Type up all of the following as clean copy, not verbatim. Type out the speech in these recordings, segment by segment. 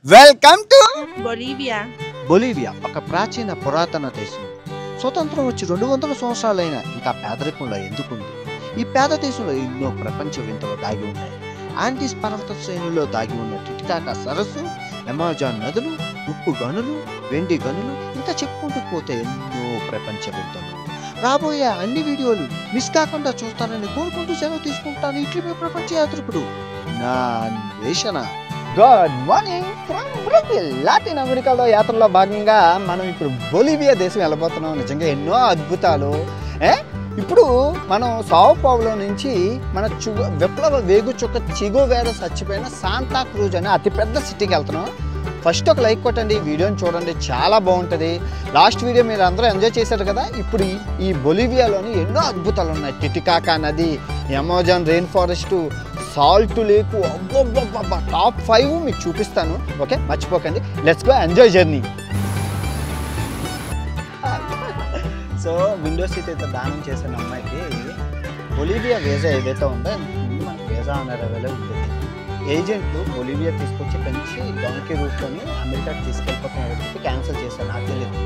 Welcome to Bolivia. Bolivia ఒక ప్రాచీన పురాతన దేశం. స్వతంత్రం వచ్చి 200 సంవత్సరాలైనా ఇంకా పేదరికంలో ఎందుకుంది? ఈ పేద దేశంలో ఎన్నో ప్రపంచ వింతలు దాగి ఉన్నాయి. ఆంటీస్ పర్వత శ్రేణుల్లో దాగి ఉన్న టిటికాకా సరస్సు, అమెజాన్ నదులు, ఉప్పు గనులు, వెండి గనులు, ఇంకా చెప్పుకుంటూ పోతే ఎన్నో ప్రపంచ వింతలు. రాబోయే అన్ని వీడియోలు మిస్ కాకుండా చూస్తారని కోరుకుంటూ సెలవు తీసుకుంటాను. ఇట్లే ప్రపంచ యాత్రికుడు నా అన్వేషణ. Good morning from Brazil. Latin అమెరికాలో యాత్రలో భాగంగా మనం ఇప్పుడు బొలీవియా దేశం వెళ్ళబోతున్నాం. నిజంగా ఎన్నో అద్భుతాలు. ఇప్పుడు మనం సావో పౌలో నుంచి మన విప్లవ వేగు చుక్క చిగోవేరా చచ్చిపోయిన శాంటా క్రూజ్ అనే అతిపెద్ద సిటీకి వెళ్తున్నాం. ఫస్ట్ ఒక లైక్ కొట్టండి, వీడియోని చూడండి, చాలా బాగుంటుంది. లాస్ట్ వీడియో మీరు అందరూ ఎంజాయ్ చేశారు కదా. ఇప్పుడు ఈ బొలీవియాలోని ఎన్నో అద్భుతాలు ఉన్నాయి. టిటికాకా నది, అమెజాన్ రెయిన్ ఫారెస్ట్, సాల్ట్ లేకు, అబ్బబ్బబ్బబ్బా టాప్ 5 మీకు చూపిస్తాను. ఓకే, మర్చిపోకండి. Let's go enjoy journey. So window seat అయితే దానం చేసిన అమ్మాయికి బొలీవియా వీసా ఏదైతే ఉందో ముందు మనకి వీసా అనరైవల్ ఉంటుంది. ఏజెంట్లు బొలీవియా తీసుకొచ్చి పెంచి డాంకీ రూట్లోని అమెరికాకి తీసుకెళ్ళిపోతున్నారు చెప్పి క్యాన్సిల్ చేశారు. నాకు తెలియదు.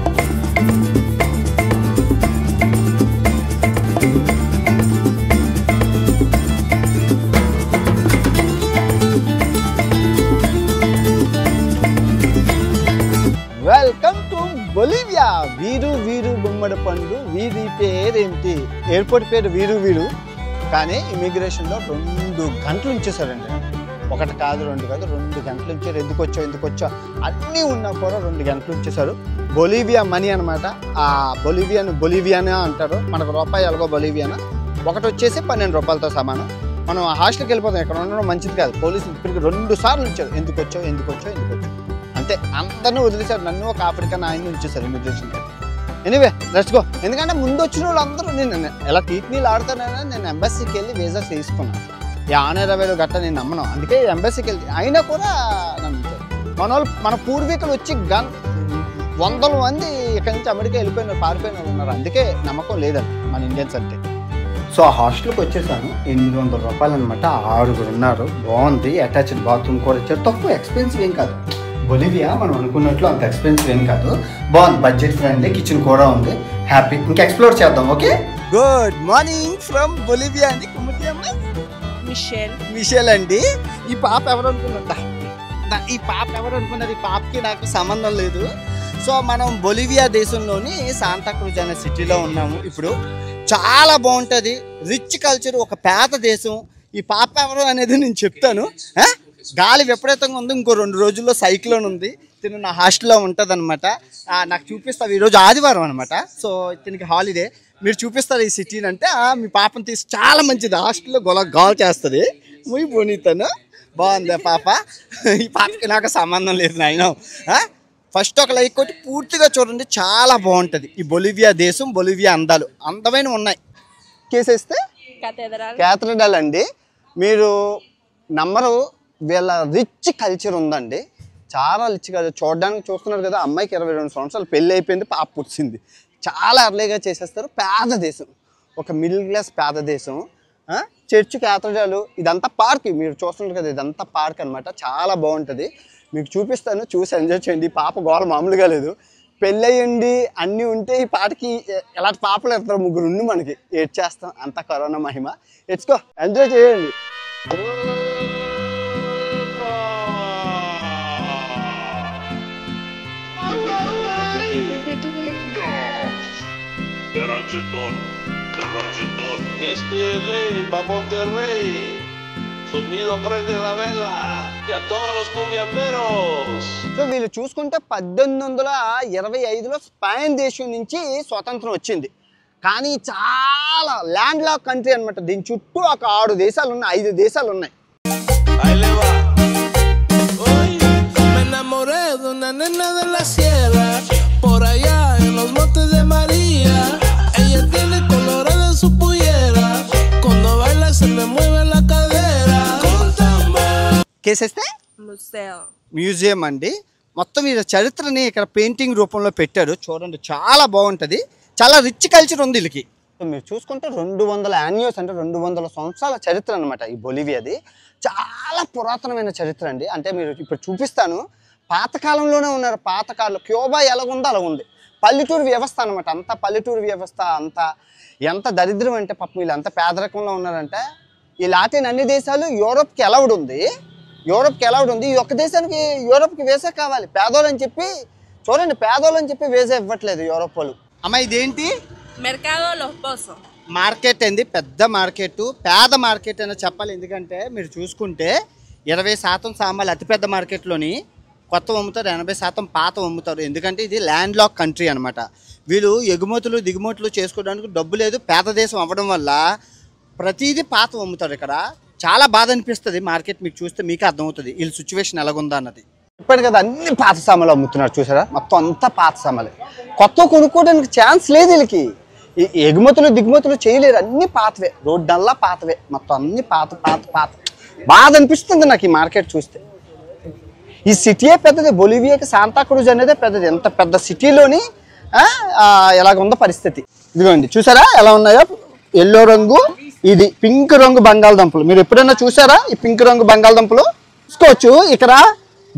Welcome to Bolivia. వీరు వీరు బొమ్మడి పండు. వీరి పేరేంటి? ఎయిర్పోర్ట్ పేరు వీరు వీరు, కానీ ఇమిగ్రేషన్లో 2 గంటలు ఉంచేశారండి. ఒకటి కాదు, 2 కాదు, 2 గంటలు ఉంచారు. ఎందుకు వచ్చావు అన్నీ ఉన్నా కూడా 2 గంటలు ఉంచేశారు. బొలీవియా మనీ అనమాట. ఆ బొలీవియానే అంటారు. మనకు రూపాయి ఎలాగో బొలీవియానా. ఒకటి వచ్చేసి 12 రూపాయలతో సమానం. మనం హాస్టల్కి వెళ్ళిపోతాం. ఇక్కడ ఉండడం మంచిది కాదు. పోలీసులు ఇప్పటికి 2 సార్లు ఉంచారు. ఎందుకు వచ్చావు అంతే. అందరినీ వదిలేశారు. నన్ను ఒక ఆఫ్రికన్ ఆయన్ని ఉంచేశారు ఇమిగ్రేషన్. Anyway let's go. ఎందుకంటే ముందు వచ్చిన వాళ్ళందరూ నేను ఎలా టీట్నీళ్ళు ఆడుతానని నేను ఎంబసీకి వెళ్ళి వీసా తీసుకున్నాను. ఈ ఆనరైవల్ గట్ట నేను నమ్మను. అందుకే ఎంబసీకి వెళ్ళి అయినా కూడా నమ్ముతారు. మన పూర్వీకులు వచ్చి వందల మంది ఇక్కడి నుంచి అమెరికా వెళ్ళిపోయినారు, పారిపోయిన వాళ్ళు ఉన్నారు. అందుకే నమ్మకం లేదండి మన ఇండియన్స్ అంటే. సో ఆ హాస్టల్కి వచ్చేసాను. 800 రూపాయలు అనమాట. 6 ఉన్నారు. బాగుంది. అటాచ్డ్ బాత్రూమ్ కూడా ఇచ్చారు. తక్కువ ఎక్స్పెన్సివ్ ఏం కాదు. బొలీవియా మనం అనుకున్నట్లు అంత ఎక్స్పెన్సివ్ ఏం కాదు. బాగుంది. Budget friendly. కిచెన్ కూడా ఉంది. హ్యాపీ. ఇంకా ఎక్స్ప్లోర్ చేద్దాం. Okay. Good morning from Bolivia అండి. మిషేల్ అండి. ఈ పాప ఎవరు అనుకున్నారా? ఈ పాపకి నాకు సంబంధం లేదు. సో మనం బొలీవియా దేశంలోని శాంటా క్రూజ్ అనే సిటీలో ఉన్నాము. ఇప్పుడు చాలా బాగుంటుంది. రిచ్ కల్చర్, ఒక పేద దేశం. ఈ పాప ఎవరు అనేది నేను చెప్తాను. గాలి విపరీతంగా ఉంది. ఇంకో 2 రోజుల్లో సైక్లోన్ ఉంది. తిను నా హాస్టల్లో ఉంటుంది అనమాట. నాకు చూపిస్తాను. ఈరోజు ఆదివారం అనమాట. సో తినికి హాలిడే. మీరు చూపిస్తారు ఈ సిటీని అంటే మీ పాపను తీసి చాలా మంచిది. హాస్టల్లో గాల్ చేస్తుంది. muy bonita. బాగుంది పాప. ఈ పాపకి నాకు సంబంధం లేదు నాయన. ఫస్ట్ ఒక లైక్ కొట్టి పూర్తిగా చూడండి. చాలా బాగుంటుంది ఈ బొలీవియా దేశం. బొలీవియా అందాలు అందమైన ఉన్నాయి. కేసేస్తే క్యాథడ్రల్ అండి. మీరు నమ్మరు, వీళ్ళ రిచ్ కల్చర్ ఉందండి. చాలా రిచ్ కల్చర్. చూడడానికి చూస్తున్నారు కదా. అమ్మాయికి 22 సంవత్సరాలు పెళ్ళి అయిపోయింది, పాప పుట్టింది. చాలా ఎర్లీగా చేసేస్తారు. పేద దేశం, ఒక మిడిల్ క్లాస్ పేద దేశం. చర్చ్, క్యాథడ్రల్, ఇదంతా పార్క్. మీరు చూస్తున్నారు కదా, ఇదంతా పార్క్ అనమాట. చాలా బాగుంటుంది. మీకు చూపిస్తాను, చూసి ఎంజాయ్ చేయండి. పాప గోల మామూలుగా లేదు. పెళ్ళయ్యండి అన్నీ ఉంటే ఈ పాటకి ఎలాంటి పాపలు ఎడతారు. 3 ఉండి మనకి ఏడ్ చేస్తాం. అంత కరోనా మహిమ. ఎచ్చుకో, ఎంజాయ్ చేయండి. Este rey va a Monterrey, sonido prende la vela y a todos los cumbiamberos. So వీళ్ళు చూసుకుంటే 1825లో స్పెయిన్ దేశం నుంచి స్వతంత్రం వచ్చింది. కానీ చాలా ల్యాండ్ లాక్ కంట్రీ అనమాట. దీని చుట్టూ ఒక 6 దేశాలు ఉన్నాయి, 5 దేశాలు ఉన్నాయి. Me enamoré de una nena de la sierra, por allá en los montes de María. Ella tiene colorada su pollera, cuando baila se le mueve la cadera. కేసేస్తే మ్యూజియం అండి. మొత్తం ఈ చరిత్రని ఇక్కడ పెయింటింగ్ రూపంలో పెట్టారు. చూడండి, చాలా బాగుంటుంది. చాలా రిచ్ కల్చర్ ఉంది వీళ్ళకి. మీరు చూసుకుంటే 200 యాన్యూస్ అంటే 200 సంవత్సరాల చరిత్ర అనమాట ఈ బొలీవియాది. చాలా పురాతనమైన చరిత్ర అండి. అంటే మీరు ఇప్పుడు చూపిస్తాను. పాతకాలంలోనే ఉన్నారు. పాతకాలంలో క్యూబా ఎలాగుందో అలా ఉంది. పల్లెటూరు వ్యవస్థ అనమాట. అంతా పల్లెటూరు వ్యవస్థ. అంతా ఎంత దరిద్రం అంటే పాపం వీళ్ళు ఎంత పేదరికంలో ఉన్నారంటే ఈ లాటిన్ అన్ని దేశాలు యూరోప్కి అలౌడ్ ఉంది. ఈ ఒక్క దేశానికి యూరోప్కి వీసా కావాలి పేదోళ్ళు అని చెప్పి. చూడండి, పేదోళ్ళు అని చెప్పి వీసా ఇవ్వట్లేదు యూరోప్ వాళ్ళు. అమ్మ ఇదేంటి? మెర్కాడో లాస్ పొజos. మార్కెట్ ఏంది, పెద్ద మార్కెట్, పేద మార్కెట్ అని చెప్పాలి. ఎందుకంటే మీరు చూసుకుంటే 20% సామాన్లు అతిపెద్ద మార్కెట్లోని కొత్త అమ్ముతారు, 80% పాత అమ్ముతారు. ఎందుకంటే ఇది ల్యాండ్ లాక్ కంట్రీ అనమాట. వీళ్ళు ఎగుమతులు దిగుమతులు చేసుకోవడానికి డబ్బు లేదు. పేద దేశం అవ్వడం వల్ల ప్రతిదీ పాత అమ్ముతారు. ఇక్కడ చాలా బాధ అనిపిస్తుంది. మార్కెట్ మీకు చూస్తే మీకు అర్థమవుతుంది వీళ్ళ సిచ్యువేషన్ ఎలాగుందా అన్నది. ఇప్పటి కదా అన్ని పాత సామాన్లు అమ్ముతున్నారు చూసారా. మొత్తం అంతా పాత సామాన్లు. కొత్త కొనుక్కోవడానికి ఛాన్స్ లేదు వీళ్ళకి. ఈ ఎగుమతులు దిగుమతులు చేయలేరు. అన్ని పాతవే, రోడ్డల్లా పాతవే, మొత్తం అన్ని పాత పాత పాత. బాధ అనిపిస్తుంది నాకు ఈ మార్కెట్ చూస్తే. ఈ సిటీయే పెద్దది. బొలివియాకి శాంతా క్రూజ్ అనేదే పెద్దది. ఎంత పెద్ద సిటీలోని ఎలాగ ఉందో పరిస్థితి. ఇదిగోండి చూసారా ఎలా ఉన్నాయో. ఎల్లో రంగు, ఇది పింక్ రంగు బంగాళదుంపలు. మీరు ఎప్పుడైనా చూసారా ఈ పింక్ రంగు బంగాళదుంపలు? చూసుకోవచ్చు ఇక్కడ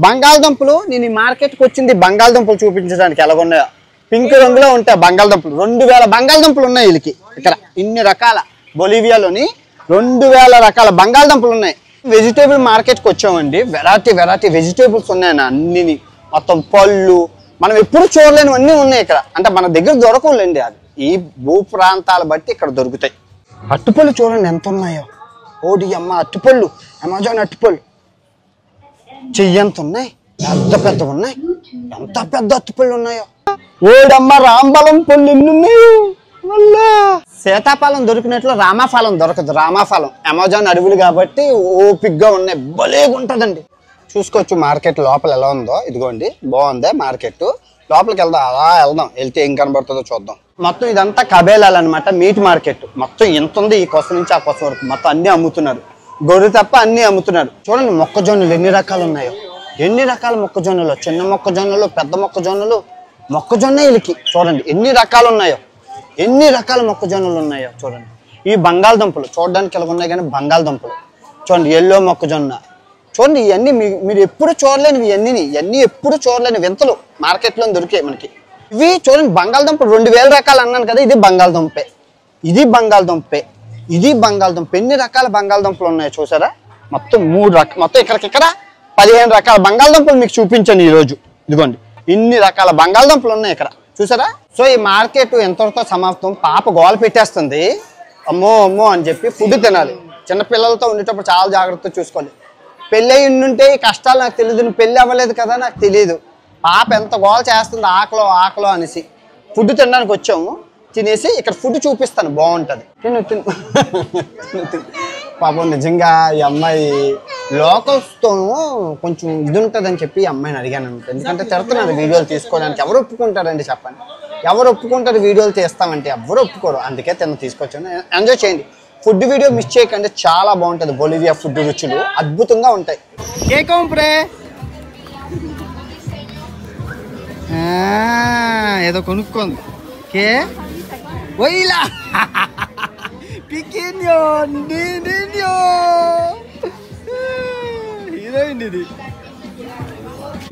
బంగాళదుంపలు. నేను ఈ మార్కెట్కి వచ్చింది బంగాళదుంపలు చూపించడానికి ఎలాగున్నాయో. పింక్ రంగులో ఉంటాయి బంగాళదుంపలు. 2000 బంగాళదుంపలు ఉన్నాయి వీళ్ళకి ఇక్కడ. ఇన్ని రకాల బొలివియాలోని 2000 రకాల బంగాళదుంపలు ఉన్నాయి. వెజిటేబుల్ మార్కెట్కి వచ్చామండి. వెరైటీ వెజిటేబుల్స్ ఉన్నాయన్న అన్ని. మొత్తం పళ్ళు మనం ఎప్పుడు చూడలేనివన్నీ ఉన్నాయి ఇక్కడ. అంటే మన దగ్గర దొరకవులేండి. అది ఈ భూ ప్రాంతాల బట్టి ఇక్కడ దొరుకుతాయి. అట్టుపళ్ళు చూడండి ఎంత ఉన్నాయో. ఓడి అమ్మ అట్టుపళ్ళు, అమెజాన్ అట్టుపళ్ళు చెయ్యంత ఉన్నాయి. పెద్ద ఉన్నాయి. ఎంత పెద్ద అట్టుపళ్ళు ఉన్నాయో. ఓడమ్మ రాంబలం పళ్ళు ఎన్ని ఉన్నాయో. సీతాఫలం దొరికినట్లు రామాఫలం దొరకదు. రామాఫలం అమెజాన్ అడవులు కాబట్టి ఓపిక్గా ఉన్నాయి. భలేగా ఉంటుందండి. చూసుకోవచ్చు మార్కెట్ లోపల ఎలా ఉందో. ఇదిగోండి బాగుంది మార్కెట్. లోపలికి వెళ్దాం, అలా వెళ్దాం. వెళ్తే ఏం కనబడుతుందో చూద్దాం. మొత్తం ఇదంతా కబేలాలు అనమాట. మీట్ మార్కెట్ మొత్తం ఎంత ఉంది. ఈ కొస నుంచి ఆ కొస వరకు మొత్తం అన్ని అమ్ముతున్నారు. గొర్రె తప్ప అన్ని అమ్ముతున్నారు. చూడండి మొక్కజొన్నలు ఎన్ని రకాలు ఉన్నాయో. ఎన్ని రకాల మొక్కజొన్నలు, చిన్న మొక్కజొన్నలు, పెద్ద మొక్కజొన్నలు. మొక్కజొన్న వీళ్ళకి చూడండి ఎన్ని రకాలు ఉన్నాయో. ఎన్ని రకాల మొక్కజొన్నలు ఉన్నాయో చూడండి. ఈ బంగాళదుంపలు చూడడానికి ఎలా ఉన్నాయి కానీ బంగాళదుంపలు చూడండి. ఎల్లో మొక్కజొన్న చూడండి. ఇవన్నీ మీరు ఎప్పుడు చూడలేనివి. ఇవన్నీ ఎప్పుడు చూడలేని వింతలు మార్కెట్లో దొరికాయి మనకి. ఇవి చూడండి బంగాళదుంపలు 2000 రకాలు అన్నాను కదా. ఇది బంగాళదుంపే, ఇది బంగాళదుంపే, ఇది బంగాళదుంప. ఎన్ని రకాల బంగాళదుంపలు ఉన్నాయో చూసారా. మొత్తం 3 రకాల, మొత్తం ఇక్కడ 15 రకాల బంగాళదుంపలు మీకు చూపించాను ఈరోజు. ఇదిగోండి ఇన్ని రకాల బంగాళదుంపలు ఉన్నాయి ఇక్కడ చూసారా. సో ఈ మార్కెట్ ఎంతవరకు సమాప్తం. పాప గోల పెట్టేస్తుంది. అమ్మో అమ్మో అని చెప్పి ఫుడ్ తినాలి. చిన్నపిల్లలతో ఉండేటప్పుడు చాలా జాగ్రత్తగా చూసుకోవాలి. పెళ్ళి అయి ఉంటే ఈ కష్టాలు నాకు తెలియదు. పెళ్ళి అవ్వలేదు కదా నాకు తెలియదు. పాప ఎంత గోల చేస్తుంది ఆకలో అనేసి. ఫుడ్ తినడానికి వచ్చాము. తినేసి ఇక్కడ ఫుడ్ చూపిస్తాను బాగుంటుంది. పాపం నిజంగా ఈ అమ్మాయి లోకల్స్తో కొంచెం ఇది ఉంటుందని చెప్పి ఈ అమ్మాయిని అడిగాను అనమాట. ఎందుకంటే తిడుతున్నారు వీడియోలు తీసుకోవడానికి. ఎవరు ఒప్పుకుంటారండి చెప్పండి. ఎవరు ఒప్పుకుంటారు వీడియోలు తీస్తామంటే? ఎవరు ఒప్పుకోరు. అందుకే తీసుకొచ్చాను. ఎంజాయ్ చేయండి. ఫుడ్ వీడియో మిస్ చేయకండి. చాలా బాగుంటుంది. బొలివియా ఫుడ్ రుచులు అద్భుతంగా ఉంటాయి. ఏదో కొనుక్కోండి. కే ఓయిలా హీరోయిన్ ఇది.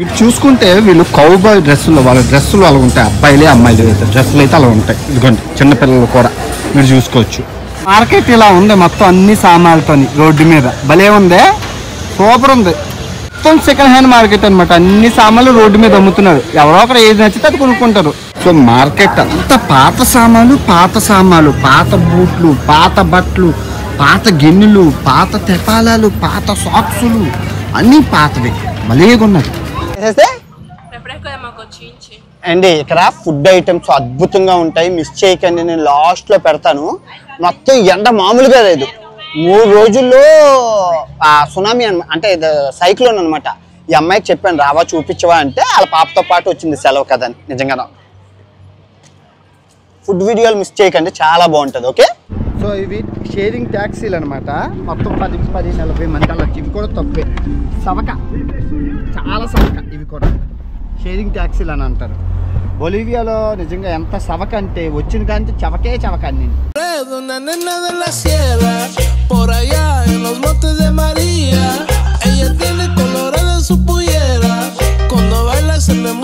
ఇటు చూసుకుంటే వీళ్ళు కౌబాయ్ డ్రెస్సులు, వాళ్ళ డ్రెస్సులు అలా ఉంటాయి. అబ్బాయిలే అమ్మాయిలు డ్రెస్సులు అయితే అలా ఉంటాయి. ఇదిగోండి చిన్నపిల్లలు కూడా మీరు చూసుకోవచ్చు. మార్కెట్ ఇలా ఉంది మొత్తం అన్ని సామాన్లతోని. రోడ్డు మీద భలే ఉంది, సూపర్ ఉంది. మొత్తం సెకండ్ హ్యాండ్ మార్కెట్ అనమాట. అన్ని సామాన్లు రోడ్డు మీద అమ్ముతున్నారు. ఎవరో ఒకరు ఏది నచ్చితే అది కొనుక్కుంటారు. సో మార్కెట్ అంతా పాత సామాన్లు, పాత బూట్లు, పాత బట్టలు, పాత గిన్నెలు, పాత తెపాలాలు, పాత సాక్సులు అన్ని పాతవి. భలేగా ఉన్నది అండి. ఇక్కడ ఫుడ్ ఐటమ్స్ అద్భుతంగా ఉంటాయి. మిస్ చేయకండి. నేను లాస్ట్ లో పెడతాను. మొత్తం ఎండ మామూలుగా లేదు. 3 రోజుల్లో సునామీ అంటే సైక్లోన్ అనమాట. ఈ అమ్మాయికి చెప్పాను రావా చూపించవా అంటే వాళ్ళ పాపతో పాటు వచ్చింది సెలవు కదని. నిజంగా ఫుడ్ వీడియోలు మిస్ చేయకండి, చాలా బాగుంటుంది. ఓకే. సో ఇవి షేరింగ్ ట్యాక్సీలు అనమాట. మొత్తం 10-40 మంది అలా. ఇవి కూడా తప్పే, సవక, చాలా సవక. ఇవి కూడా షేరింగ్ ట్యాక్సీలు అని అంటారు. బొలివియాలో నిజంగా ఎంత సవక అంటే వచ్చిన కానీ చవక అన్ని. Una nena de la sierra, por allá en los montes de María, ella tiene colores de su pollera, cuando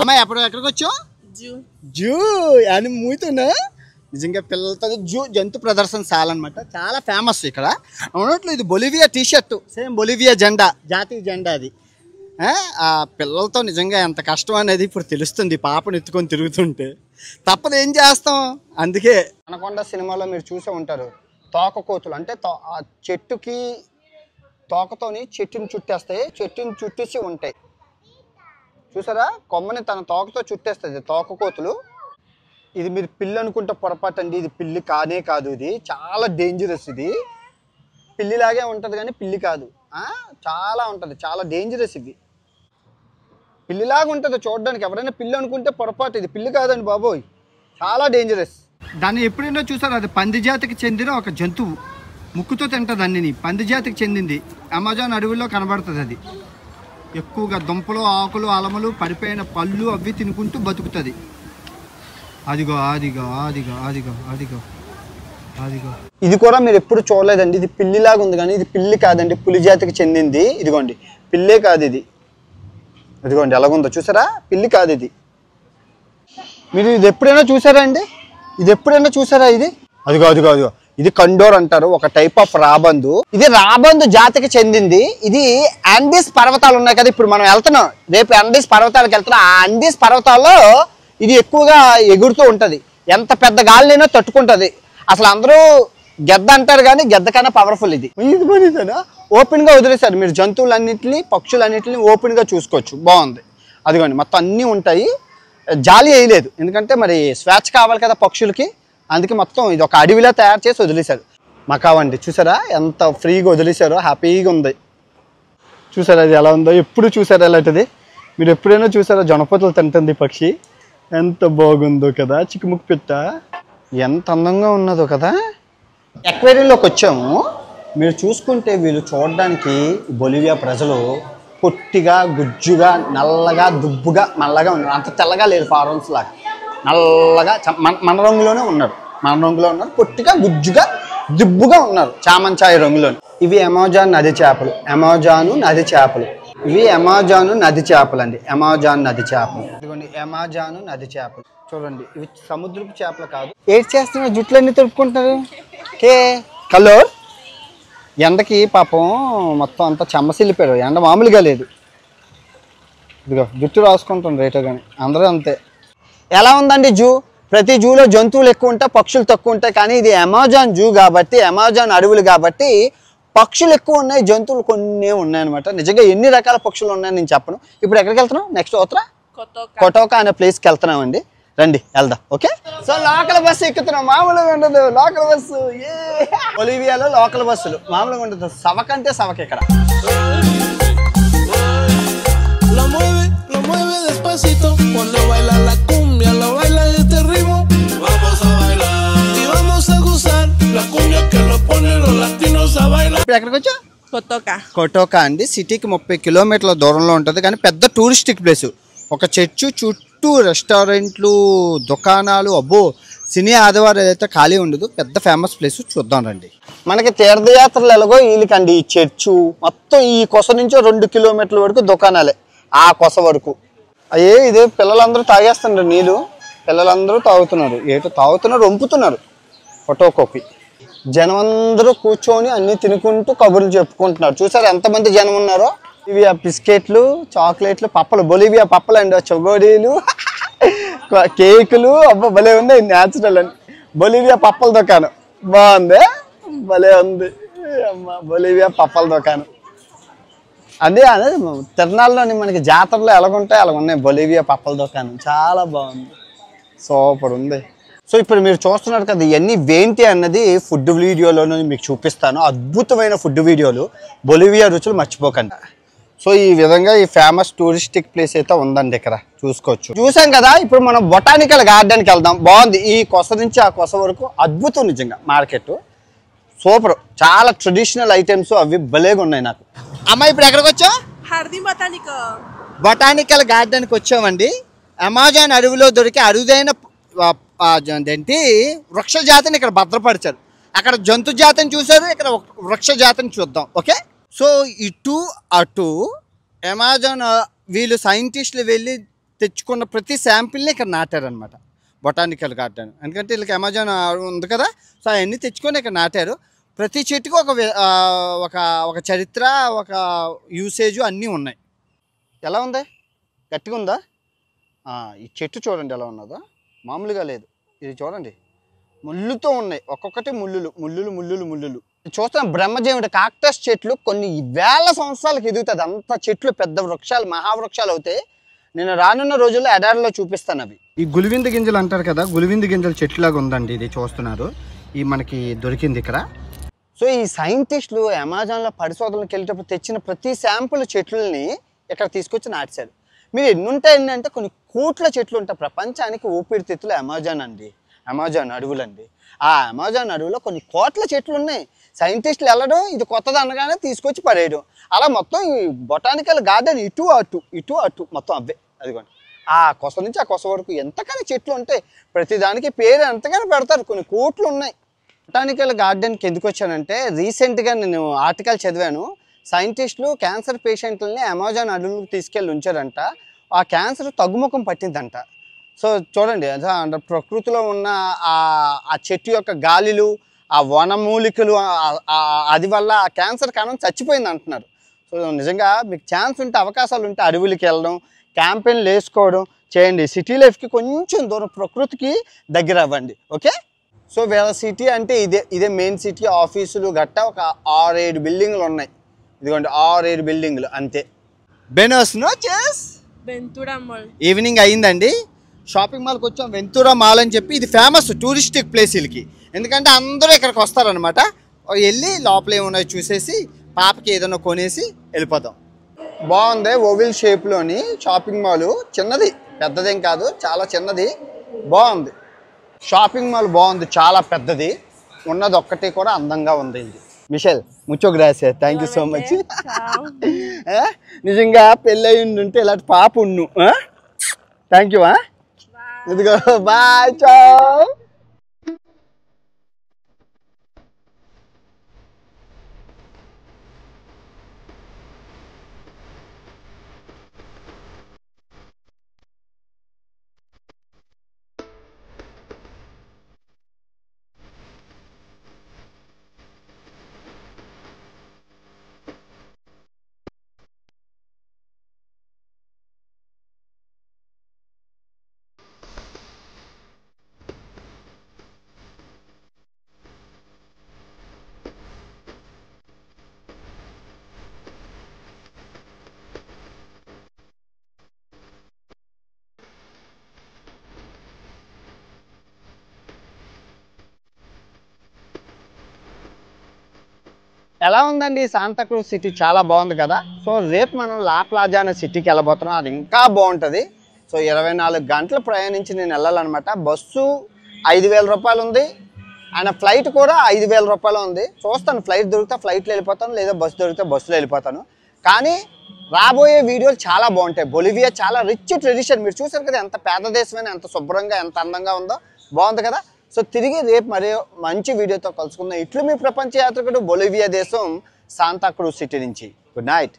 అమ్మాయి ఎక్కడికి వచ్చావు? జూ అని మూతున్నా నిజంగా పిల్లలతో జంతు ప్రదర్శనశాల అనమాట. చాలా ఫేమస్ ఇక్కడ. అవునట్లు ఇది బొలివియా టీషర్టు, సేమ్ బొలివియా జెండా, జాతీయ జెండా అది. ఆ పిల్లలతో నిజంగా ఎంత కష్టం అనేది ఇప్పుడు తెలుస్తుంది. పాపను ఎత్తుకొని తిరుగుతుంటే తప్పదు, ఏం చేస్తాం. అందుకే అనకొండ సినిమాలో మీరు చూసే ఉంటారు, తోకకోతులు అంటే ఆ చెట్టుకి తోకతోని చెట్టుని చుట్టేస్తాయి, చెట్టుని చుట్టేసి ఉంటాయి చూసారా. కొమ్మని తన తోకతో చుట్టేస్తుంది తోకకోతులు. ఇది మీరు పిల్లి అనుకుంటే పొరపాటు అండి, ఇది పిల్లి కానే కాదు. ఇది చాలా డేంజరస్. ఇది పిల్లిలాగే ఉంటుంది కానీ పిల్లి కాదు. చాలా ఉంటుంది, చాలా డేంజరస్. ఇది పిల్లిలాగా ఉంటుంది చూడడానికి. ఎవరైనా పిల్లి అనుకుంటే పొరపాటు, ఇది పిల్లి కాదండి బాబోయ్, చాలా డేంజరస్. దాన్ని ఎప్పుడైనా చూసారు, అది పంది జాతికి చెందిన ఒక జంతువు. ముక్కుతో తింటుంది అన్నిని. పంది జాతికి చెందింది. అమెజాన్ అడవుల్లో కనబడుతుంది. అది ఎక్కువగా దుంపలు, ఆకులు, అలములు, పడిపోయిన పళ్ళు అవి తినుకుంటూ బతుకుతుంది. అదిగో అదిగో అదిగో అదిగో అదిగో అదిగో. ఇది కూడా మీరు ఎప్పుడు చూడలేదండి. ఇది పిల్లిలాగా ఉంది కానీ ఇది పిల్లి కాదండి, పులి జాతికి చెందింది. ఇదిగోండి పిల్లే కాదు ఇది. ఇదిగోండి ఎలాగుందో చూసారా, పిల్లి కాదు ఇది. మీరు ఇది ఎప్పుడైనా చూసారా అండి? ఇది ఎప్పుడైనా చూసారా? ఇది అదిగో అదిగో అదిగో. ఇది కండోర్ అంటారు, ఒక టైప్ ఆఫ్ రాబందు. ఇది రాబందు జాతికి చెందింది. ఇది ఆండీస్ పర్వతాలు ఉన్నాయి కదా, ఇప్పుడు మనం వెళ్తున్నాం, రేపు ఆండీస్ పర్వతాలకు వెళ్తున్నాం. ఆ ఆండీస్ పర్వతాల్లో ఇది ఎక్కువగా ఎగురుతూ ఉంటుంది. ఎంత పెద్ద గాలినైనా తట్టుకుంటుంది. అసలు అందరూ గెద్ద అంటారు కానీ గెద్ద కన్నా పవర్ఫుల్ ఇది. ఓపెన్ గా వదిలేశారు. మీరు జంతువులన్నింటినీ, పక్షులన్నింటినీ ఓపెన్ గా చూసుకోవచ్చు. బాగుంది. అదిగోండి మొత్తం అన్నీ ఉంటాయి. జాలి వేయలేదు, ఎందుకంటే మరి స్వేచ్ఛ కావాలి కదా పక్షులకి. అందుకే మొత్తం ఇది ఒక అడవిలా తయారు చేసి వదిలేశారు. మకావండి చూసారా ఎంత ఫ్రీగా వదిలేశారో, హ్యాపీగా ఉంది. చూసారా అది ఎలా ఉందో? ఎప్పుడు చూసారా ఇలాంటిది? మీరు ఎప్పుడైనా చూసారా? జనపతులు తింటుంది పక్షి, ఎంత బాగుందో కదా. చిక్కుముక్కు పెట్ట ఎంత అందంగా ఉన్నదో కదా. ఎక్వేరియంలోకి వచ్చాము. మీరు చూసుకుంటే వీళ్ళు చూడడానికి బొలివియా ప్రజలు పొట్టిగా, గుజ్జుగా, నల్లగా, దుబ్బుగా, నల్లగా ఉన్నారు. అంత తెల్లగా లేదు, ఫారెన్స్ లాగా నల్లగా మన రంగులోనే ఉన్నారు. మన రంగులో ఉన్నారు, పొట్టిగా, గుజ్జుగా, దుబ్బుగా ఉన్నారు, చామంచాయి రంగులో. ఇవి అమెజాన్ నది చేపలు, అమెజాను నది చేపలు. ఇవి అమెజాను నది చేపలు అండి, అమెజాన్ నది చేపలు. ఇదిగోండి అమెజాను నది చేపలు చూడండి. ఇవి సముద్రపు చేపలు కాదు. ఏడ్ చేస్తున్న జుట్లన్నీ తడుపుకుంటున్నారు. కే కలర్ ఎండకి పాపం మొత్తం అంతా చెమ్మసిల్లిపోయారు. ఎండ మామూలుగా లేదు. ఇదిగో జుట్టు రాసుకుంటుంది రేటో కానీ అందరూ అంతే. ఎలా ఉందండి జూ? ప్రతి జూలో జంతువులు ఎక్కువ ఉంటాయి, పక్షులు తక్కువ ఉంటాయి. కానీ ఇది అమెజాన్ జూ కాబట్టి, అమెజాన్ అడవులు కాబట్టి పక్షులు ఎక్కువ ఉన్నాయి, జంతువులు కొన్ని ఉన్నాయి అనమాట. నిజంగా ఎన్ని రకాల పక్షులు ఉన్నాయని నేను చెప్పను. ఇప్పుడు ఎక్కడికి వెళ్తున్నాం? నెక్స్ట్ కొటోకా అనే ప్లేస్కి వెళ్తున్నామండి. రండి వెళ్దాం. ఓకే, సో లోకల్ బస్సు ఎక్కుతున్నాం. మామూలుగా ఉండదు లోకల్ బస్సు. బొలివియాలో లోకల్ బస్సులు మామూలుగా ఉండదు. సవకంటే సవక ఇక్కడ. Despacito, cuando baila la cumbia, lo baila este ritmo. Vamos a bailar y vamos a gozar la cumbia que lo ponen los latinos a bailar. ఇప్పుడు ఎక్కడికి వచ్చా? కొటోకా అండి. సిటీకి 30 కిలోమీటర్ల దూరంలో ఉంటుంది. కానీ పెద్ద టూరిస్టిక్ ప్లేస్. ఒక చర్చు చుట్టూ రెస్టారెంట్లు, దుకాణాలు. అబ్బో, సినీ ఆదివారం అయితే ఖాళీ ఉండదు. పెద్ద ఫేమస్ ప్లేస్. చూద్దాం రండి. మనకి తీర్థయాత్రలు ఎలాగో వీళ్ళకండి. ఈ చర్చు మొత్తం ఈ కొస నుంచి 2 కిలోమీటర్ల వరకు దుకాణాలే. ఆ కొస వరకు అయ్యే. ఇదే పిల్లలందరూ తాగేస్తున్నారు నీళ్ళు. పిల్లలందరూ తాగుతున్నారు. ఏటో తాగుతున్నారు, వంపుతున్నారు. కొటోకోకి జనం అందరూ కూర్చొని అన్ని తినుకుంటూ కబుర్లు చెప్పుకుంటున్నారు. చూసారు ఎంతమంది జనం ఉన్నారో. ఇవి ఆ బిస్కెట్లు, చాక్లెట్లు, పప్పలు, బొలివియా పప్పలు అండి, చొగోడీలు, కేకులు. అబ్బా భలే ఉంది. న్యాచురల్ అండి. బొలివియా పప్పల దుకాణం బాగుంది, భలే ఉంది. అమ్మ బొలివియా పప్పల దుకాణం. అదే అదే తిరణాల్లోని మనకి జాతరలో ఎలాగుంటాయి అలా ఉన్నాయి. బొలివియా పప్పల దుకాణం చాలా బాగుంది, సూపర్ ఉంది. సో ఇప్పుడు మీరు చూస్తున్నారు కదా, ఇవన్నీ ఏంటి అన్నది ఫుడ్ వీడియోలోనే మీకు చూపిస్తాను. అద్భుతమైన ఫుడ్ వీడియోలు. బొలివియా రుచులు మర్చిపోకండి. సో ఈ విధంగా ఈ ఫేమస్ టూరిస్టిక్ ప్లేస్ అయితే ఉందండి ఇక్కడ, చూసుకోవచ్చు. చూసాం కదా, ఇప్పుడు మనం బొటానికల్ గార్డెన్కి వెళ్దాం. బాగుంది. ఈ కొస నుంచి ఆ కొస వరకు అద్భుతం నిజంగా. మార్కెట్ సూపర్, చాలా ట్రెడిషనల్ ఐటమ్స్ అవి భలేగా ఉన్నాయి నాకు. అమ్మ ఇప్పుడు ఎక్కడికి వచ్చాం? బొటానికల్ గార్డెన్కి వచ్చామండి. అమెజాన్ అడవిలో దొరికే అరుదైన ఏంటి వృక్ష జాతిని ఇక్కడ భద్రపరిచారు. అక్కడ జంతు జాతిని చూసారు, ఇక్కడ వృక్ష జాతిని చూద్దాం. ఓకే, సో ఇటు అటు అమెజాన్ వీళ్ళు సైంటిస్టులు వెళ్ళి తెచ్చుకున్న ప్రతి శాంపిల్ని ఇక్కడ నాటారనమాట బొటానికల్ గార్డెన్. ఎందుకంటే వీళ్ళకి అమెజాన్ ఉంది కదా, సో అవన్నీ తెచ్చుకొని ఇక్కడ నాటారు. ప్రతి చెట్టుకు ఒక చరిత్ర, ఒక యూసేజ్ అన్నీ ఉన్నాయి. ఎలా ఉంది? గట్టిగా ఉందా? ఈ చెట్టు చూడండి ఎలా ఉన్నదో, మామూలుగా లేదు. ఇది చూడండి ముళ్ళుతో ఉన్నాయి, ఒక్కొక్కటి ముళ్ళులు. చూస్తున్న బ్రహ్మజీవుడి కాక్టస్ చెట్లు కొన్ని వేల సంవత్సరాలకు ఎదుగుతుంది. అంత చెట్లు పెద్ద వృక్షాలు, మహావృక్షాలు అవుతాయి. నేను రానున్న రోజుల్లో ఎడారిలో చూపిస్తాను అవి. ఈ గులివింద గింజలు అంటారు కదా, గులివింద గింజల చెట్టులాగా ఉందండి ఇది. చూస్తున్నారు, ఈ మనకి దొరికింది ఇక్కడ. సో ఈ సైంటిస్టులు అమెజాన్లో పరిశోధనలకు వెళ్ళేటప్పుడు తెచ్చిన ప్రతి శాంపుల్ చెట్లని ఇక్కడ తీసుకొచ్చి నాటేశారు. మీరు ఎన్ని ఉంటాయండి అంటే కొన్ని కోట్ల చెట్లు ఉంటాయి. ప్రపంచానికి ఊపిరితిత్తులు అమెజాన్ అడవులండి. ఆ అమెజాన్ అడవులో కొన్ని కోట్ల చెట్లు ఉన్నాయి. సైంటిస్టులు వెళ్ళడం, ఇది కొత్తది అనగానే తీసుకొచ్చి పడేయడం. అలా మొత్తం ఈ బొటానికల్ గార్డెన్ ఇటు అటు మొత్తం అవే. అదిగోండి, ఆ కొస నుంచి ఆ కొస వరకు ఎంతకని చెట్లు ఉంటాయి. ప్రతిదానికి పేరు ఎంతగానో పెడతారు. కొన్ని కోట్లు ఉన్నాయి. బొటానికల్ గార్డెన్కి ఎందుకు వచ్చానంటే, రీసెంట్గా నేను ఆర్టికల్ చదివాను. సైంటిస్టులు క్యాన్సర్ పేషెంట్లని అమెజాన్ అడవులకు తీసుకెళ్ళి ఉంచారంట. ఆ క్యాన్సర్ తగ్గుముఖం పట్టిందంట. సో చూడండి, ప్రకృతిలో ఉన్న ఆ చెట్టు యొక్క గాలిలు, ఆ వనమూలికలు, అది వల్ల ఆ క్యాన్సర్ కారణం చచ్చిపోయింది అంటున్నారు. సో నిజంగా మీకు ఛాన్స్ ఉంటే, అవకాశాలు ఉంటే అడవులకి వెళ్ళడం, క్యాంపెయిన్లు వేసుకోవడం చేయండి. సిటీ లైఫ్కి కొంచెం దూరం, ప్రకృతికి దగ్గర అవ్వండి. ఓకే. సో వీళ్ళ సిటీ అంటే ఇదే మెయిన్ సిటీ. ఆఫీసులు గట్టా ఒక 6-7 బిల్డింగ్లు ఉన్నాయి. ఇదిగోండి 6-7 బిల్డింగ్లు అంతే. బెనోస్ నోచెస్. వెంతురా మాల్. ఈవినింగ్ అయిందండి, షాపింగ్ మాల్కి వచ్చాం. వెంతురా మాల్ అని చెప్పి ఇది ఫేమస్ టూరిస్టిక్ ప్లేస్ వీళ్ళకి. ఎందుకంటే అందరూ ఇక్కడికి వస్తారనమాట. వెళ్ళి లోపల ఏమున్నాయో చూసేసి పాపకి ఏదైనా కొనేసి వెళ్ళిపోతాం. బాగుంది, ఓవెల్ షేప్లోని షాపింగ్ మాల్. చిన్నది, పెద్దదేం కాదు, చాలా చిన్నది. బాగుంది షాపింగ్ మాల్, బాగుంది, చాలా పెద్దది. ఉన్నది ఒక్కటి కూడా అందంగా ఉంది. ఇది మిషెల్ ముచ్చో గ్రాసే, థ్యాంక్ యూ సో మచ్. నిజంగా పెళ్ళి అయ్యి ఉంటే ఇలాంటి పాప ఉన్ను. Thank you. ఇదిగో బాయ్, చో. ఎలా ఉందండి శాంతాక్రూజ్ సిటీ? చాలా బాగుంది కదా. సో రేపు మనం లా ప్లాజా అనే సిటీకి వెళ్ళబోతున్నాం. అది ఇంకా బాగుంటుంది. సో 24 గంటలు ప్రయాణించి నేను వెళ్ళాలన్నమాట. బస్సు 5,000 రూపాయలు ఉంది, ఆయన ఫ్లైట్ కూడా 5,000 రూపాయలు ఉంది. చూస్తాను, ఫ్లైట్ దొరికితే ఫ్లైట్లో వెళ్ళిపోతాను, లేదా బస్సు దొరికితే బస్సులో వెళ్ళిపోతాను. కానీ రాబోయే వీడియోలు చాలా బాగుంటాయి. బొలివియా చాలా రిచ్ ట్రెడిషన్. మీరు చూసారు కదా, ఎంత పేద దేశమైనా ఎంత శుభ్రంగా, ఎంత అందంగా ఉందో. బాగుంది కదా. సో తిరిగి రేపు మరో మంచి వీడియోతో కలుసుకుందాం. ఇట్లు మీ ప్రపంచ యాత్రికుడు, బొలివియా దేశం శాంతాక్రూజ్ సిటీ నుంచి. Good night.